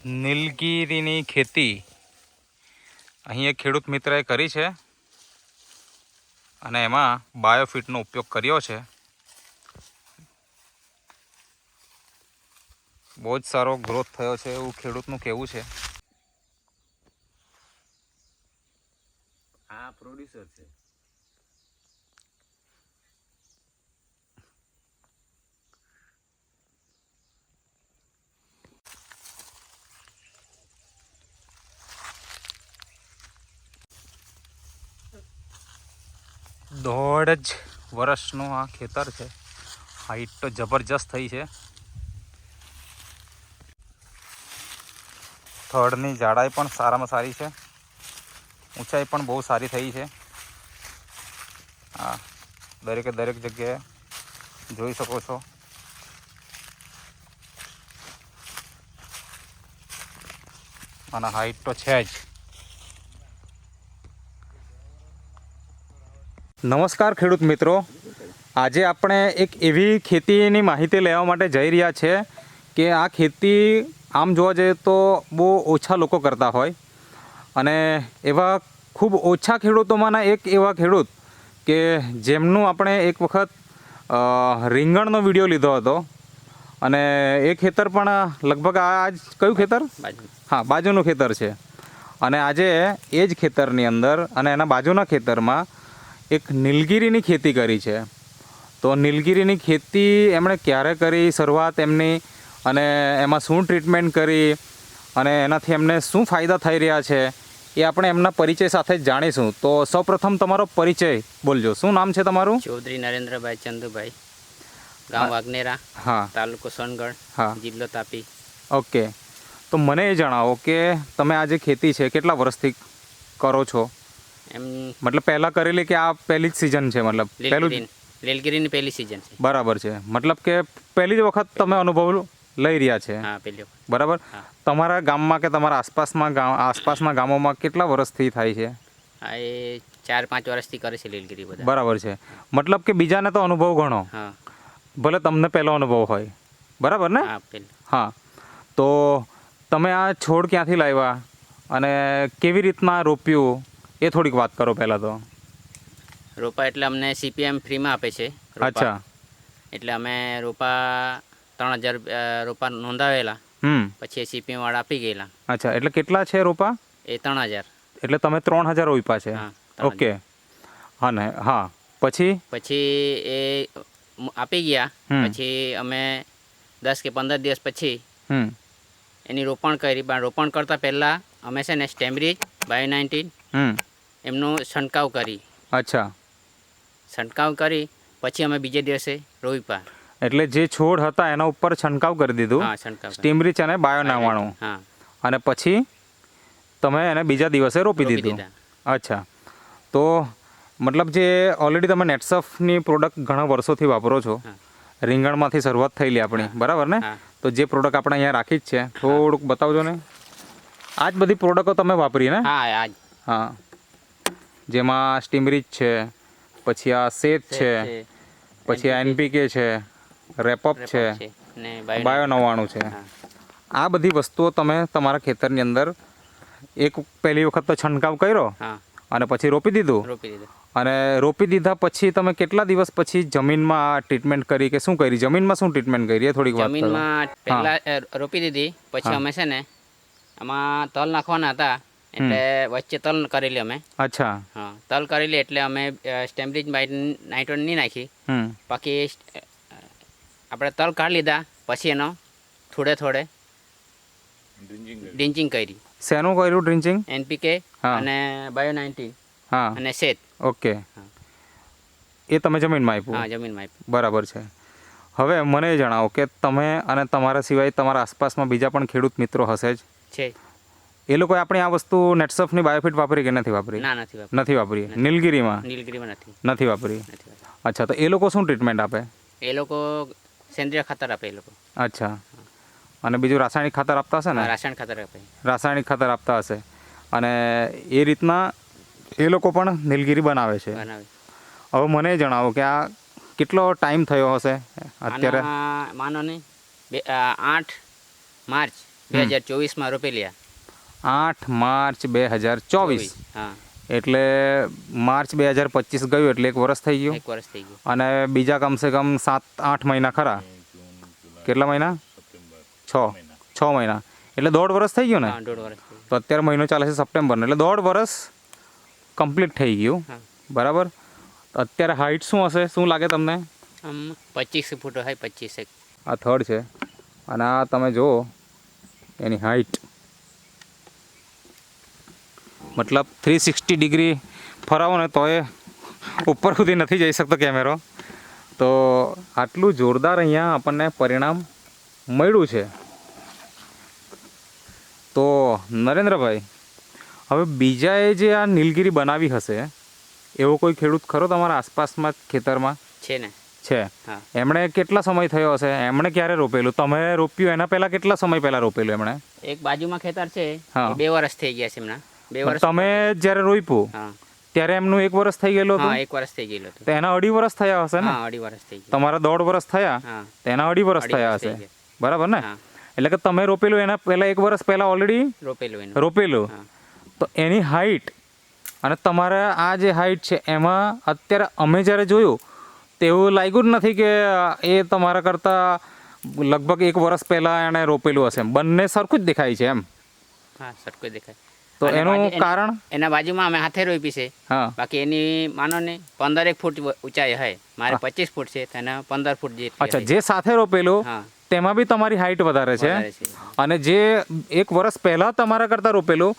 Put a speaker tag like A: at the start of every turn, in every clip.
A: નીલગીરીની ખેતી અહીં એક ખેડૂત મિત્રએ કરી છે અને એમાં બાયોફિટનો ઉપયોગ કર્યો છે. બહુ જ સારો ગ્રોથ થયો છે એવું ખેડૂતનું કહેવું છે.
B: આ પ્રોડ્યુસર છે.
A: દોઢ જ વર્ષનું આ ખેતર છે. હાઈટ તો જબરજસ્ત થઈ છે. થડની જાડાઈ પણ સારામાં સારી છે. ઊંચાઈ પણ બહુ સારી થઈ છે. હા, દરેકે દરેક જગ્યાએ જોઈ શકો છો. અને હાઈટ તો છે જ. નમસ્કાર ખેડૂત મિત્રો, આજે આપણે એક એવી ખેતીની માહિતી લેવા માટે જઈ રહ્યા છે કે આ ખેતી આમ જોવા જઈએ તો બહુ ઓછા લોકો કરતા હોય અને એવા ખૂબ ઓછા ખેડૂતોમાંના એક એવા ખેડૂત કે જેમનું આપણે એક વખત રીંગણનો વિડીયો લીધો હતો અને એ ખેતર પણ લગભગ આ જ કયું ખેતર? હા, બાજુનું ખેતર છે. અને આજે એ જ ખેતરની અંદર અને એના બાજુના ખેતરમાં એક નીલગીરીની ખેતી કરી છે. તો નીલગીરીની ખેતી એમણે ક્યારે કરી, શરૂઆત એમની, અને એમાં શું ટ્રીટમેન્ટ કરી અને એનાથી એમને શું ફાયદા થઈ રહ્યા છે એ આપણે એમના પરિચય સાથે જ જાણીશું. તો સૌપ્રથમ તમારો પરિચય બોલજો. શું નામ છે તમારું?
B: ચૌધરી નરેન્દ્રભાઈ ચંદુભાઈ, ગામ વાગનેરા,
A: હા,
B: તાલુકો સોનગઢ,
A: હા,
B: જિલ્લો તાપી.
A: ઓકે. તો મને એ જણાવો કે તમે આ જે ખેતી છે કેટલા વર્ષથી કરો છો?
B: એમ
A: મતલબ પહેલાં કરેલી કે આ પહેલી જ સિઝન છે? મતલબ પહેલું
B: લીલગીરીની પહેલી સિઝન છે.
A: બરાબર છે. મતલબ કે પહેલી જ વખત તમે અનુભવ લઈ રહ્યા છે.
B: હા, પહેલી વખત.
A: બરાબર. તમારા ગામમાં કે તમારા આસપાસના ગામોમાં કેટલા વર્ષથી થાય છે?
B: હા, એ 4-5 વર્ષથી કરે છે લીલગીરી બધા.
A: બરાબર છે. મતલબ કે બીજાને તો અનુભવ ઘણો,
B: હા,
A: ભલે તમને પહેલો અનુભવ હોય. બરાબર ને?
B: હા, પહેલી.
A: હા. તો તમે આ છોડ ક્યાંથી લાવ્યા અને કેવી રીતના રોપ્યું એ થોડીક વાત કરો પહેલાં તો.
B: રોપા એટલે અમને CPM ફ્રીમાં આપે છે.
A: અચ્છા.
B: એટલે અમે રોપા 3000 રોપા નોંધાવેલા, પછી CPM વાળા આપી ગયેલા.
A: અચ્છા, એટલે કેટલા છે રોપા?
B: એ 3000.
A: એટલે તમે 3000 રોપ્યા છે?
B: હા.
A: ઓકે. હા ને. હા, પછી
B: એ આપી ગયા. પછી અમે 10 કે 15 દિવસ પછી એની રોપણ કરી. પણ રોપણ કરતાં પહેલાં અમે છે ને સ્ટેમરીજ બાયો-19 એમનો છંટકાવ કરી.
A: અચ્છા.
B: છંટકાવ કરી પછી અમે બીજે દિવસે રોપ્યા.
A: એટલે જે છોડ હતા એના ઉપર છંટકાવ કરી દીધું.
B: હા, છંટકાવ.
A: સ્ટીમરીચ અને બાયો-19.
B: હા.
A: અને પછી તમે એને બીજા દિવસે રોપી દીધું. અચ્છા. તો મતલબ જે ઓલરેડી તમે નેટસફની પ્રોડક્ટ ઘણા વર્ષોથી વાપરો છો, રીંગણમાંથી શરૂઆત થયેલી આપણી, બરાબર ને? તો જે પ્રોડક્ટ આપણે અહીંયા રાખી જ છે, થોડુંક બતાવજો ને. આ જ બધી પ્રોડક્ટો તમે વાપરી ને?
B: હા.
A: હા, જેમાં સ્ટીમરીચ છે, પછી આ સેત છે, પછી આ NPK છે, રેપઅપ છે, બાયો-99 છે. આ બધી વસ્તુઓ તમે તમારા ખેતરની અંદર એક પહેલી વખત તો છંટકાવ કર્યો અને પછી રોપી દીધું. અને રોપી દીધા પછી તમે કેટલા દિવસ પછી જમીનમાં ટ્રીટમેન્ટ કરી કે શું કરી? જમીનમાં શું ટ્રીટમેન્ટ કરી એ થોડીક વાત કરો.
B: જમીનમાં પહેલા રોપી દીધી, પછી અમે છે ને આમાં તલ નાખવાના હતા એટલે વચ્ચે તલ કરેલી અમે.
A: અચ્છા.
B: હા, તલ કરેલી એટલે અમે સ્ટેમરીજ બાયો-19 નહીં નાખી. બાકી આપણે તલ કાઢી લીધા પછી એનો થોડે ડ્રિંચિંગ કરી.
A: શેનું કર્યું ડ્રિંચિંગ?
B: NPK અને બાયો-19 અને સેત.
A: ઓકે. એ તમે જમીનમાં આપ્યું?
B: હા, જમીનમાં આપ્યું.
A: બરાબર છે. હવે મને એ જણાવો કે તમે અને તમારા સિવાય તમારા આસપાસમાં બીજા પણ ખેડૂત મિત્રો હશે જ
B: છે.
A: એ લોકોએ આપણી આ વસ્તુ નેટસફની બાયોફિટ વાપરી કે નથી વાપરી?
B: ના,
A: નથી વાપરી. નીલગીરીમાં નથી વાપરી. અચ્છા. તો એ લોકો શું ટ્રીટમેન્ટ આપે?
B: એ લોકો સેન્દ્રિય ખાતર આપે. એ લોકો.
A: અચ્છા. અને બીજું રાસાયણિક ખાતર આપતા હશે ને?
B: રાસાયણિક ખાતર આપે.
A: રાસાયણિક ખાતર આપતા હશે. અને એ રીતના એ લોકો પણ નીલગીરી બનાવે છે. હવે મને જણાવો કે આ કેટલો ટાઈમ થયો હશે અત્યારે?
B: માનો ને 8 માર્ચ 2024 માં રોપેલી આ.
A: 8 માર્ચ 2024.
B: હા,
A: એટલે માર્ચ 2025 ગયું એટલે 1 વર્ષ થઈ ગયું.
B: 1 વર્ષ થઈ ગયું.
A: અને બીજા કમસે કમ 7-8 મહિના ખરા. કેટલા મહિના? 6 મહિના એટલે 1.5 વર્ષ થઈ ગયું ને.
B: હા, 1.5 વર્ષ થઈ
A: તો અત્યારે મહિનો ચાલે છે સપ્ટેમ્બરનો, એટલે 1.5 વર્ષ કમ્પ્લીટ થઈ ગયું.
B: હા.
A: બરાબર. અત્યારે હાઇટ શું હશે, શું લાગે તમને?
B: આમ 25 ફૂટ હોય, 25.
A: આ થર્ડ છે અને આ તમે જુઓ એની હાઇટ, મતલબ 360 ડિગ્રી ફરાવો ને તો એ ઉપર સુધી નથી જઈ શકતો કેમેરો. તો આટલું જોરદાર અહીંયા આપણને પરિણામ મળ્યું છે. તો નરેન્દ્રભાઈ, હવે બીજાએ જે આ નીલગિરી બનાવી હશે એવો કોઈ ખેડૂત ખરો તમારા આસપાસમાં ખેતરમાં
B: છે ને?
A: છે?
B: હા.
A: એમણે કેટલા સમય થયો હશે? એમણે ક્યારે રોપેલું? તમે રોપ્યું એના પહેલાં કેટલા સમય પહેલાં રોપેલું એમણે?
B: એક બાજુમાં ખેતર છે,
A: હા.
B: 2 વર્ષ થઈ ગયા છે એમના. 2 વર્ષ.
A: તમે જ્યારે રોપ્યું
B: હા,
A: ત્યારે એમનું 1 વર્ષ થઈ ગયેલું
B: હા,
A: હતું?
B: 1 વર્ષ થઈ ગયેલું હતું.
A: તો એના 2.5 વર્ષ થયા હશે ને?
B: હા, 2.5 વર્ષ થઈ ગયા.
A: તમારા 1.5 વર્ષ થયા,
B: હા,
A: તો એના 2.5 વર્ષ
B: 2.5
A: થયા
B: વર્ષ થઈ
A: હશે.
B: ગયા.
A: બરાબર ને?
B: હા,
A: એટલે કે તમે રોપેલું એના પહેલાં 1 વર્ષ પહેલાં ઓલરેડી
B: રોપેલું એનું.
A: રોપેલું.
B: હા.
A: તો એની હાઇટ અને તમારા આ જે હાઇટ છે એમાં અત્યારે અમે જ્યારે જોયું તેવું લાગ્યું જ નથી કે એ તમારા કરતાં લગભગ 1 વર્ષ પહેલાં એણે રોપેલું હશે. બંને સરખું જ દેખાય છે એમ.
B: હા, સરખું દેખાય.
A: તો
B: અને
A: એનું
B: બાજુ-
A: કારણ?
B: એના બાજુમાં અમે હાથે રોપી છે.
A: હા.
B: બાકી એની માનો ને 15 ફૂટ ઊંચાઈ હોય. મારે 25 ફૂટ છે, તો એના 15 ફૂટ જેટલી
A: અચ્છા,
B: હશે.
A: જે સાથે રોપેલું
B: હા,
A: તેમાં બી તમારી હાઇટ વધારે છે.
B: વધારે છે.
A: અને જે 1 વર્ષ પહેલાં તમારા કરતાં રોપેલું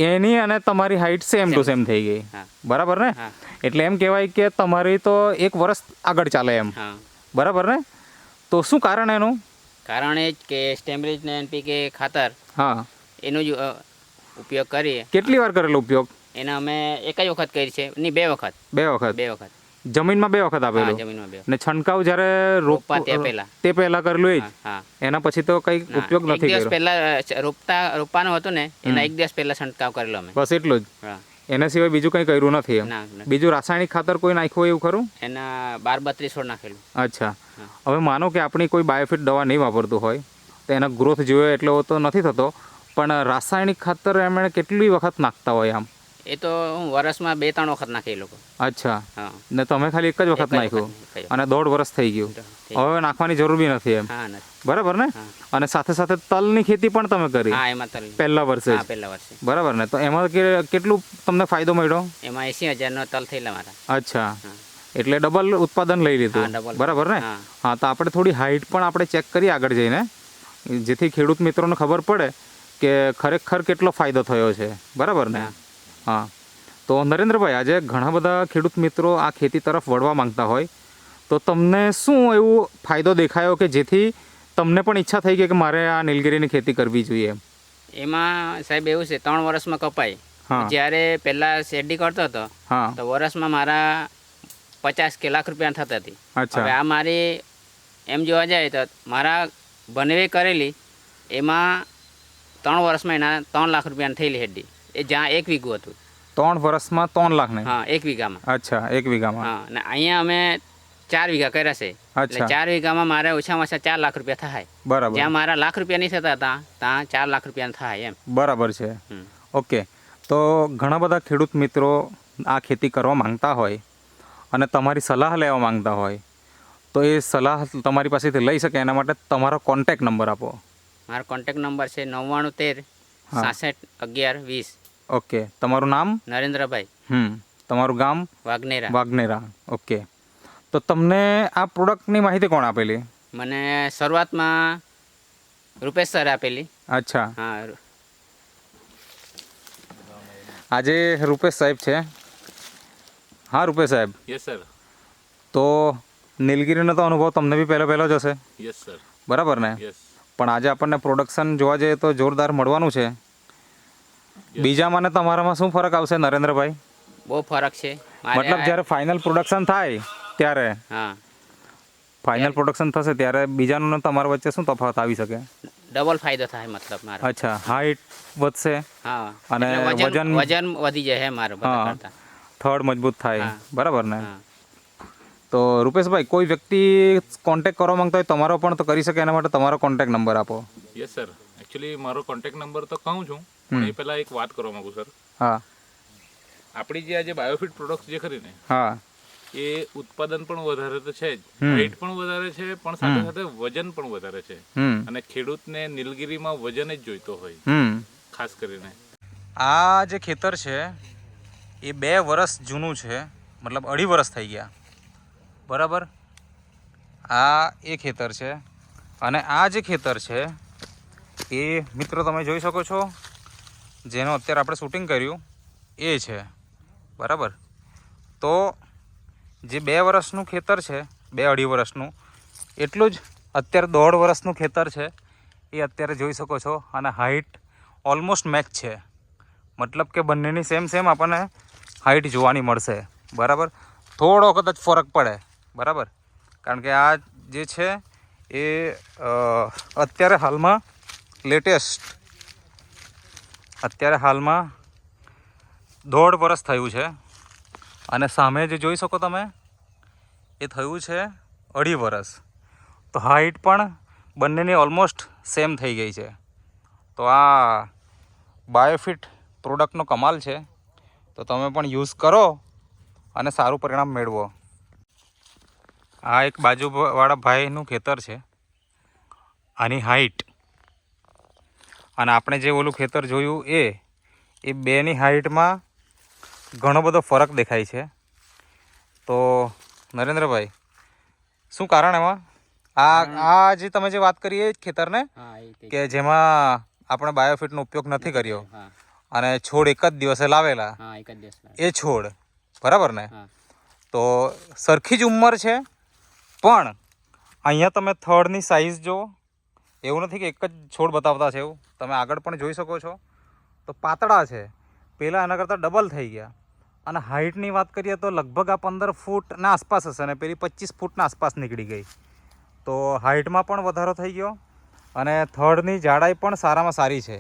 A: એની અને તમારી હાઇટ સેમ ટુ સેમ થઈ ગઈ.
B: હા.
A: બરાબર ને?
B: હા.
A: એટલે એમ કહેવાય કે તમારી તો 1 વર્ષ આગળ ચાલે એમ.
B: હા.
A: બરાબર ને? તો શું કારણ એનું?
B: કારણ એ જ કે સ્ટેમરીજ ને NPK ખાતર
A: હા.
B: એનો જ ઉપયોગ કરીએ.
A: કેટલી વાર કરેલો ઉપયોગ?
B: એના અમે એક જ વખત કરી છે, નહીં 2 વખત.
A: 2 વખત.
B: 2 વખત.
A: જમીનમાં 2 વખત
B: હા,
A: આપેલું.
B: જમીનમાં 2 વખત.
A: ને છંટકાવ જ્યારે
B: રોપવા તે પહેલા.
A: તે પહેલા કરેલું એ જ.
B: હા, હા.
A: એના પછી તો કંઈ
B: ના,
A: ઉપયોગ
B: એક
A: નથી
B: દિવસ
A: કર્યો.
B: પહેલા રોપવાનું હતું ને, એના 1 દિવસ પહેલા છંટકાવ કરેલો અમે.
A: બસ એટલું જ.
B: હા.
A: એના સિવાય બીજું કંઈ કર્યું નથી એમ.
B: ના, ના.
A: બીજું રાસાયણિક ખાતર કોઈ નાખ્યું એવું ખરું?
B: એના 12-32 છોડ નાખેલું.
A: અચ્છા.
B: હા.
A: હવે માનો કે આપણી કોઈ બાયોફિટ દવા નહીં વાપરતું હોય તો એનો ગ્રોથ જોયો એટલો તો નથી થતો, પણ રાસાયણિક ખાતર એમણે કેટલી વખત નાખતા હોય આમ?
B: એ તો હું વર્ષમાં 2-3 વખત નાખે એ લોકો.
A: અચ્છા.
B: હા.
A: ને તમે ખાલી એક જ
B: એક
A: વખત
B: જ
A: નાખ્યું
B: વખત.
A: અને 1.5 વર્ષ થઈ ગયું. હવે નાખવાની જરૂર બી નથી એમ.
B: હા, નથી.
A: બરાબર ને?
B: હા.
A: અને સાથે સાથે તલની ખેતી પણ તમે કરી
B: હા, એમાં તલ.
A: પહેલા વર્ષે
B: હા,
A: જ.
B: પહેલા વર્ષે.
A: બરાબર ને? તો એમાં કેટલું તમને ફાયદો મળ્યો?
B: એમાં 80,000 તલ થયેલા મારા.
A: અચ્છા.
B: હા.
A: એટલે ડબલ ઉત્પાદન લઈ લીધું.
B: હા, double.
A: બરાબર ને?
B: હા.
A: હા. તો આપણે થોડી હાઇટ પણ આપણે ચેક કરીએ આગળ જઈને, જેથી ખેડૂત મિત્રોને ખબર પડે કે ખરેખર કેટલો ફાયદો થયો છે. બરાબર ને?
B: હા.
A: હા. તો નરેન્દ્રભાઈ, આજે ઘણા બધા ખેડૂત મિત્રો આ ખેતી તરફ વળવા માંગતા હોય તો તમને શું એવું ફાયદો દેખાયો કે જેથી તમને પણ ઈચ્છા થઈ ગઈ કે મારે આ નીલગિરીની ખેતી કરવી જોઈએ?
B: એમાં સાહેબ એવું છે, 3 વર્ષમાં કપાય.
A: હા.
B: જ્યારે પહેલા શેરડી કરતો હતો
A: હા.
B: તો વર્ષમાં મારા 50 કે લાખ રૂપિયા થતા હતી.
A: અચ્છા.
B: હવે આ મારી એમ જોવા જાય તો મારા બનેવી કરેલી એમાં 3 વર્ષમાં એના 3 લાખ રૂપિયાની થયેલી હેડી. એ જ્યાં 1 વીઘું હતું.
A: 3 વર્ષમાં 3 લાખ નહીં?
B: હા, 1 વીઘામાં.
A: અચ્છા, 1 વીઘામાં.
B: હા, ને અહીંયા અમે 4 વીઘા કર્યા છે. એટલે
A: અચ્છા.
B: 4 વીઘામાં મારે ઓછામાં ઓછા 4 લાખ રૂપિયા થાય.
A: બરાબર.
B: જ્યાં મારા લાખ રૂપિયા નહીં થતા હતા ત્યાં 4 લાખ રૂપિયા થાય એમ.
A: બરાબર છે.
B: હમ.
A: ઓકે. તો ઘણા બધા ખેડૂત મિત્રો આ ખેતી કરવા માંગતા હોય અને તમારી સલાહ લેવા માંગતા હોય તો એ સલાહ તમારી પાસેથી લઈ શકે એના માટે તમારો કોન્ટેક્ટ નંબર આપો.
B: મારો કોન્ટેક્ટ નંબર છે 9913 66 11 20.
A: ઓકે. તમારું નામ?
B: નરેન્દ્રભાઈ.
A: તમારું ગામ?
B: વાગનેરા.
A: વાગનેરા. ઓકે. તો તમને આ પ્રોડક્ટની માહિતી કોણ આપેલી?
B: મને શરૂઆતમાં રૂપેશ સર આપેલી.
A: અચ્છા.
B: હા.
A: આજે રૂપેશ સાહેબ છે. હા રૂપેશ સાહેબ.
C: Yes sir.
A: તો નીલગિરીનો તો અનુભવ તમને બી પહેલો જ હશે.
C: Yes sir.
A: બરાબર ને?
C: યસ.
A: પણ આજે આપણને પ્રોડક્શન જોવા જઈએ તો જોરદાર મળવાનું છે. બીજામાં ને તમારામાં શું ફરક આવશે નરેન્દ્રભાઈ?
B: બહુ ફરક છે.
A: મતલબ જ્યારે ફાઇનલ પ્રોડક્શન થાય ત્યારે,
B: હા,
A: ફાઇનલ પ્રોડક્શન થશે ત્યારે બીજાનું ને તમારા વચ્ચે શું તફાવત આવી શકે?
B: ડબલ ફાયદો થાય મતલબ મારો.
A: અચ્છા. હાઇટ વધશે
B: હા.
A: અને
B: એટલે
A: વજન?
B: વજન વધી જાય હે મારો બધા
A: હા.
B: કરતા.
A: થડ મજબૂત થાય.
B: હા.
A: બરાબર ને?
B: હા.
A: તો રૂપેશભાઈ, કોઈ વ્યક્તિ કોન્ટેક્ટ કરવા માંગતા હોય તમારો પણ તો કરી શકે, એના માટે તમારો કોન્ટેક્ટ નંબર આપો.
C: Yes sir. એકચ્યુઅલી મારો કોન્ટેક્ટ નંબર તો કહું છું, પણ એ પહેલાં એક વાત કરવા માંગુ સર.
A: હા
C: આપણી જે આજે બાયોફિટ પ્રોડક્ટ જે ખરી ને,
A: હા
C: એ ઉત્પાદન પણ વધારે તો છે જ, હાઇટ પણ વધારે છે, પણ સાથે સાથે વજન પણ વધારે છે. અને ખેડૂતને નીલગિરીમાં વજન જ જોઈતો હોય ખાસ કરીને.
A: આ જે ખેતર છે એ 2 વર્ષ જૂનું છે, મતલબ 2.5 વર્ષ થઈ ગયા, બરાબર. આ એ ખેતર છે અને આ જે ખેતર છે એ મિત્રો તમે જોઈ શકો છો, જેનું અત્યારે આપણે શૂટિંગ કર્યું એ છે, બરાબર. તો જે 2 વર્ષનું ખેતર છે, 2-2.5 વર્ષનું, એટલું જ અત્યારે 1.5 વર્ષનું ખેતર છે એ અત્યારે જોઈ શકો છો. અને હાઇટ ઓલમોસ્ટ મેચ છે, મતલબ કે બંનેની સેમ આપણને હાઇટ જોવાની મળશે, બરાબર. થોડો કદાચ ફરક પડે, બરાબર, કારણ કે આ જે છે એ અત્યારે હાલમાં લેટેસ્ટ, અત્યારે હાલમાં 1.5 વર્ષ થયું છે. અને સામે જે જોઈ શકો તમે એ થયું છે 2.5 વર્ષ. તો હાઇટ પણ બંનેની ઓલમોસ્ટ સેમ થઈ ગઈ છે. તો આ બાયોફિટ પ્રોડક્ટનો કમાલ છે. તો તમે પણ યુઝ કરો અને સારું પરિણામ મેળવો. આ એક બાજુવાળા ભાઈનું ખેતર છે, આની હાઇટ અને આપણે જે ઓલું ખેતર જોયું એ બેની હાઇટમાં ઘણો બધો ફરક દેખાય છે. તો નરેન્દ્રભાઈ, શું કારણ એમાં? આ જે તમે જે વાત કરી એ જ ખેતરને કે જેમાં આપણે બાયોફિટનો ઉપયોગ નથી કર્યો અને છોડ એક જ દિવસે લાવેલા, એ છોડ, બરાબર ને? તો સરખી જ ઉંમર છે, પણ અહીંયા તમે થડની સાઇઝ જુઓ, એવું નથી કે એક જ છોડ બતાવતા છે, એવું તમે આગળ પણ જોઈ શકો છો. તો પાતળા છે, પહેલાં એના કરતાં ડબલ થઈ ગયા. અને હાઇટની વાત કરીએ તો લગભગ આ 15 ફૂટના આસપાસ હશે અને પેલી 25 ફૂટના આસપાસ નીકળી ગઈ. તો હાઇટમાં પણ વધારો થઈ ગયો અને થડની જાડાઈ પણ સારામાં સારી છે.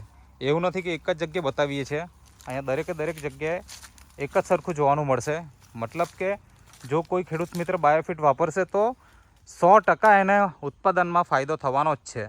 A: એવું નથી કે એક જ જગ્યાએ બતાવીએ છીએ, અહીંયા દરેક જગ્યાએ એક જ સરખું જોવાનું મળશે. મતલબ કે જો કોઈ ખેડૂત મિત્ર બાયોફિટ વાપરશે તો 100% એને ઉત્પાદનમાં ફાયદો થવાનો જ છે.